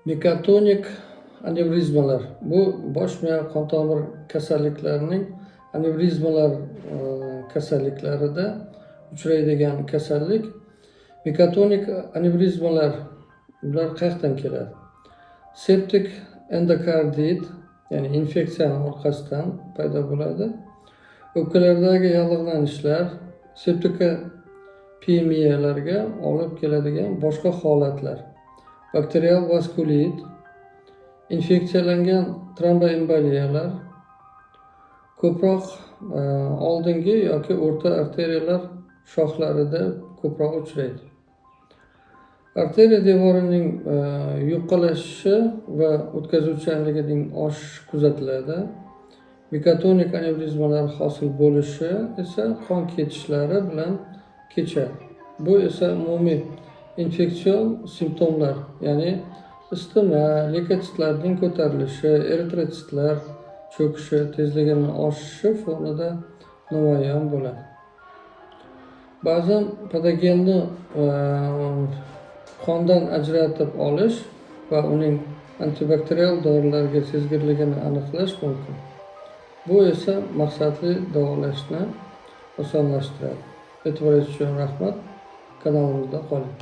Mikrotonik anevrizmalar bu bosh miya qon tomir kasalliklarining anevrizmalar kasalliklarida uchraydigan kasallik. Mikrotonik anevrizmalar bular qayerdan keladi? Septik endokardit, ya'ni infeksiyaning orqasidan paydo bo'ladi. O'pkalardagi yallig'lanishlar septikopemiyalarga olib keladigan boshqa holatlar. Bakterial vaskulit, infeksiyalangan tromboemboliyalar ko'proq oldingi yoki o'rta arteriyalar shoxlarida ko'proq uchraydi. Arteriya devorining yuqalashishi va o'tkazuvchanligining oshishi kuzatiladi. Mikrotonik anevrizmalar hosil bo'lishi esa qon ketishlari bilan kechadi. Bu esa umumiy infeksion simptomlar, ya'ni isitma, leykositlarning ko'tarilishi, eritrotsitlar cho'kishi tezligining oshishi fonida namoyon bo'ladi. Ba'zan patogenni qondan ajratib olish va uning antibakterial dorilarga sezgirligini aniqlash mumkin. Bu esa maqsadli davolashni osonlashtiradi. E'tiboringiz uchun rahmat. Kanalimizda qoling.